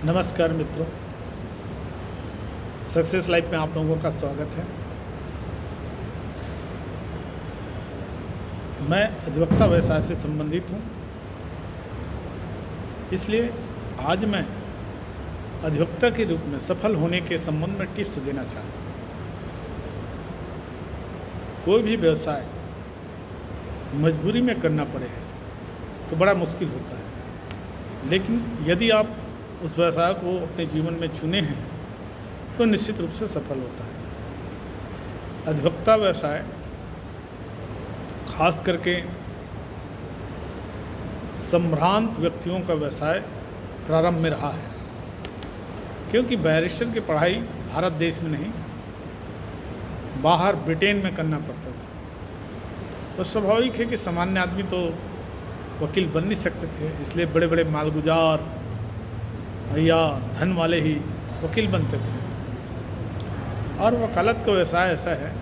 नमस्कार मित्रों, success life में आप लोगों का स्वागत है। मैं अधिवक्ता व्यवसाय से संबंधित हूँ, इसलिए आज मैं अधिवक्ता के रूप में सफल होने के संबंध में टिप्स देना चाहता हूँ। कोई भी व्यवसाय मजबूरी में करना पड़े तो बड़ा मुश्किल होता है, लेकिन यदि आप उस व्यवसाय को अपने जीवन में चुने हैं तो निश्चित रूप से सफल होता है। अधिवक्ता व्यवसाय खास करके संभ्रांत व्यक्तियों का व्यवसाय प्रारंभ में रहा है, क्योंकि बैरिस्टर की पढ़ाई भारत देश में नहीं, बाहर ब्रिटेन में करना पड़ता था। तो स्वाभाविक है कि सामान्य आदमी तो वकील बन नहीं सकते थे, इसलिए बड़े बड़े मालगुजार या धन वाले ही वकील बनते थे। और वकालत का व्यवसाय ऐसा है,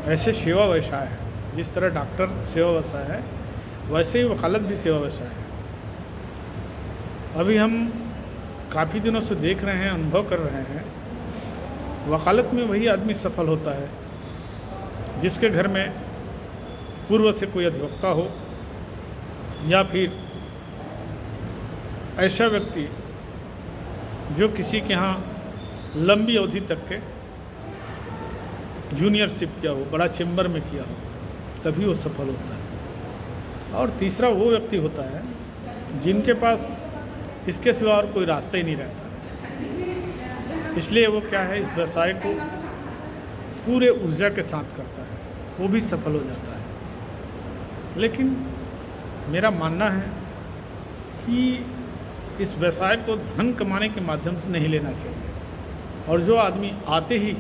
ऐसे सेवा व्यवसाय है, जिस तरह डॉक्टर सेवा व्यवसाय है वैसे ही वकालत भी सेवा व्यवसाय है। अभी हम काफ़ी दिनों से देख रहे हैं, अनुभव कर रहे हैं, वकालत में वही आदमी सफल होता है जिसके घर में पूर्व से कोई अधिवक्ता हो, या फिर ऐसा व्यक्ति जो किसी के यहाँ लंबी अवधि तक के जूनियरशिप किया हो, बड़ा चेंबर में किया हो, तभी वो सफल होता है। और तीसरा वो व्यक्ति होता है जिनके पास इसके सिवा और कोई रास्ता ही नहीं रहता, इसलिए वो क्या है, इस व्यवसाय को पूरे ऊर्जा के साथ करता है, वो भी सफल हो जाता है। लेकिन मेरा मानना है कि इस व्यवसाय को धन कमाने के माध्यम से नहीं लेना चाहिए, और जो आदमी आते ही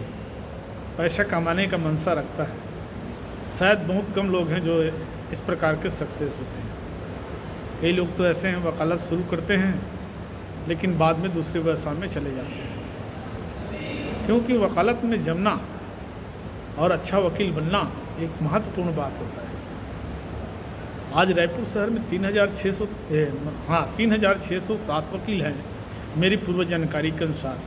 पैसा कमाने का मनसा रखता है, शायद बहुत कम लोग हैं जो इस प्रकार के सक्सेस होते हैं। कई लोग तो ऐसे हैं, वकालत शुरू करते हैं लेकिन बाद में दूसरे व्यवसाय में चले जाते हैं, क्योंकि वकालत में जमना और अच्छा वकील बनना एक महत्वपूर्ण बात होता है। आज रायपुर शहर में 3,607 वकील हैं मेरी पूर्व जानकारी के अनुसार,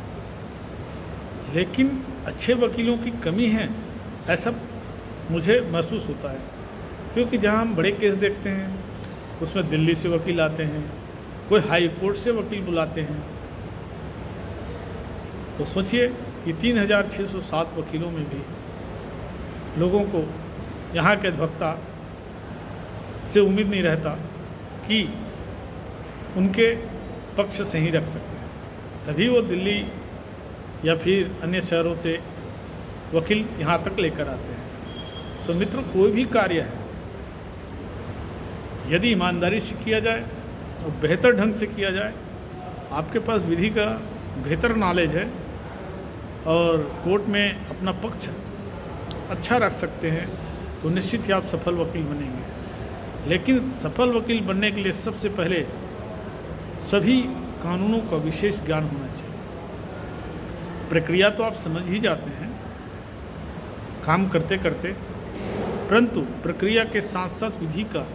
लेकिन अच्छे वकीलों की कमी है ऐसा मुझे महसूस होता है। क्योंकि जहां हम बड़े केस देखते हैं उसमें दिल्ली से वकील आते हैं, कोई हाई कोर्ट से वकील बुलाते हैं। तो सोचिए कि 3,607 वकीलों में भी लोगों को यहाँ के अधिवक्ता से उम्मीद नहीं रहता कि उनके पक्ष सही रख सकते हैं, तभी वो दिल्ली या फिर अन्य शहरों से वकील यहाँ तक लेकर आते हैं। तो मित्रों, कोई भी कार्य है यदि ईमानदारी से किया जाए और बेहतर ढंग से किया जाए, आपके पास विधि का बेहतर नॉलेज है और कोर्ट में अपना पक्ष अच्छा रख सकते हैं, तो निश्चित ही आप सफल वकील बनेंगे। लेकिन सफल वकील बनने के लिए सबसे पहले सभी कानूनों का विशेष ज्ञान होना चाहिए। प्रक्रिया तो आप समझ ही जाते हैं काम करते करते, परंतु प्रक्रिया के साथ साथ विधि का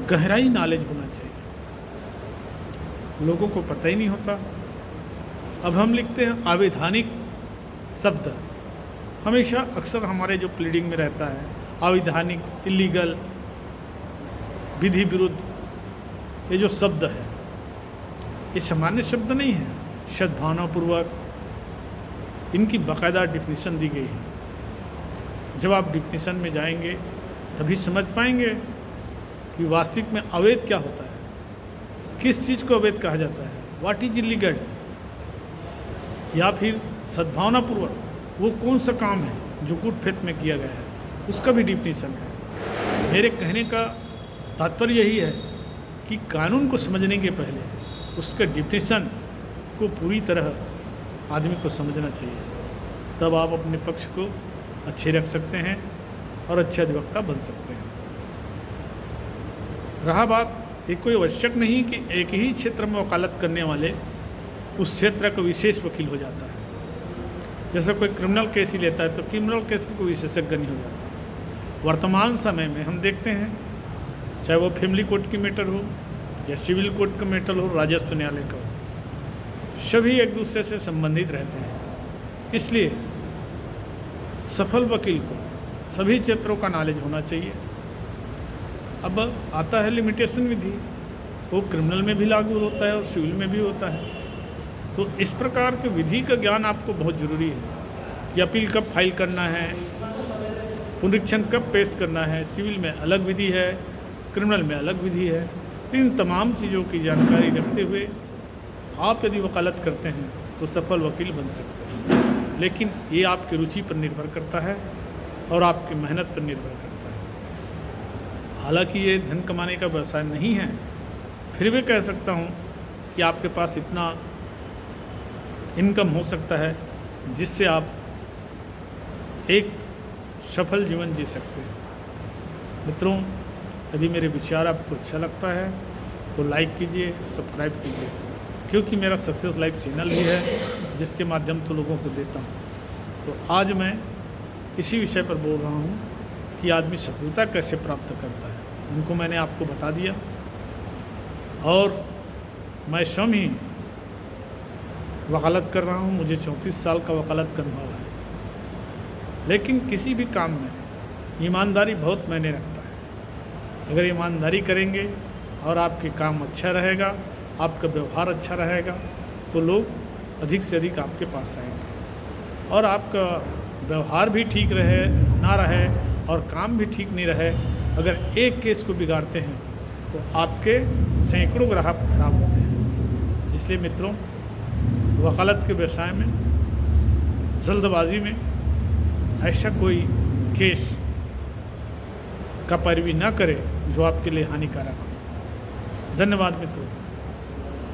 गहराई नॉलेज होना चाहिए। लोगों को पता ही नहीं होता। अब हम लिखते हैं अवैधानिक शब्द, हमेशा अक्सर हमारे जो प्लीडिंग में रहता है अवैधानिक, इलीगल, विधि विरुद्ध, ये जो शब्द है ये सामान्य शब्द नहीं है, सद्भावनापूर्वक इनकी बाकायदा डिफिनीशन दी गई है। जब आप डिफिनीशन में जाएंगे तभी समझ पाएंगे कि वास्तविक में अवैध क्या होता है, किस चीज़ को अवैध कहा जाता है, व्हाट इज इलीगल, या फिर सद्भावनापूर्वक वो कौन सा काम है जो गुड फेथ में किया गया है, उसका भी डिफिनीशन है। मेरे कहने का तात्पर्य यही है कि कानून को समझने के पहले उसके डिफिनीशन को पूरी तरह आदमी को समझना चाहिए, तब आप अपने पक्ष को अच्छे रख सकते हैं और अच्छे अधिवक्ता बन सकते हैं। रहा बात, ये कोई आवश्यक नहीं कि एक ही क्षेत्र में वकालत करने वाले उस क्षेत्र का विशेष वकील हो जाता है। जैसे कोई क्रिमिनल केस ही लेता है तो क्रिमिनल केस का कोई विशेषज्ञ नहीं हो जाता। वर्तमान समय में हम देखते हैं, चाहे वो फैमिली कोर्ट की मैटर हो या सिविल कोर्ट का मैटर हो, राजस्व न्यायालय का हो, सभी एक दूसरे से संबंधित रहते हैं। इसलिए सफल वकील को सभी क्षेत्रों का नॉलेज होना चाहिए। अब आता है लिमिटेशन विधि, वो क्रिमिनल में भी लागू होता है और सिविल में भी होता है। तो इस प्रकार के विधि का ज्ञान आपको बहुत ज़रूरी है कि अपील कब फाइल करना है, पुनरीक्षण कब पेश करना है, सिविल में अलग विधि है, क्रिमिनल में अलग विधि है। तो इन तमाम चीज़ों की जानकारी रखते हुए आप यदि वकालत करते हैं तो सफल वकील बन सकते हैं। लेकिन ये आपकी रुचि पर निर्भर करता है और आपकी मेहनत पर निर्भर करता है। हालांकि ये धन कमाने का व्यवसाय नहीं है, फिर भी कह सकता हूँ कि आपके पास इतना इनकम हो सकता है जिससे आप एक सफल जीवन जी सकते हैं। मित्रों, यदि मेरे विचार आपको अच्छा लगता है तो लाइक कीजिए, सब्सक्राइब कीजिए, क्योंकि मेरा सक्सेस लाइफ चैनल भी है जिसके माध्यम से लोगों को देता हूँ। तो आज मैं इसी विषय पर बोल रहा हूँ कि आदमी सफलता कैसे प्राप्त करता है। उनको मैंने आपको बता दिया और मैं स्वयं ही वकालत कर रहा हूँ। मुझे 34 साल का वकालत का अनुभव है। लेकिन किसी भी काम में ईमानदारी बहुत मायने रखता है। अगर ईमानदारी करेंगे और आपके काम अच्छा रहेगा, आपका व्यवहार अच्छा रहेगा, तो लोग अधिक से अधिक आपके पास आएंगे। और आपका व्यवहार भी ठीक रहे ना रहे और काम भी ठीक नहीं रहे, अगर एक केस को बिगाड़ते हैं तो आपके सैकड़ों ग्राहक खराब होते हैं। इसलिए मित्रों, वकालत के व्यवसाय में जल्दबाजी में ऐसा कोई केस का पैरवी ना करें जो आपके लिए हानिकारक हो। धन्यवाद मित्रों।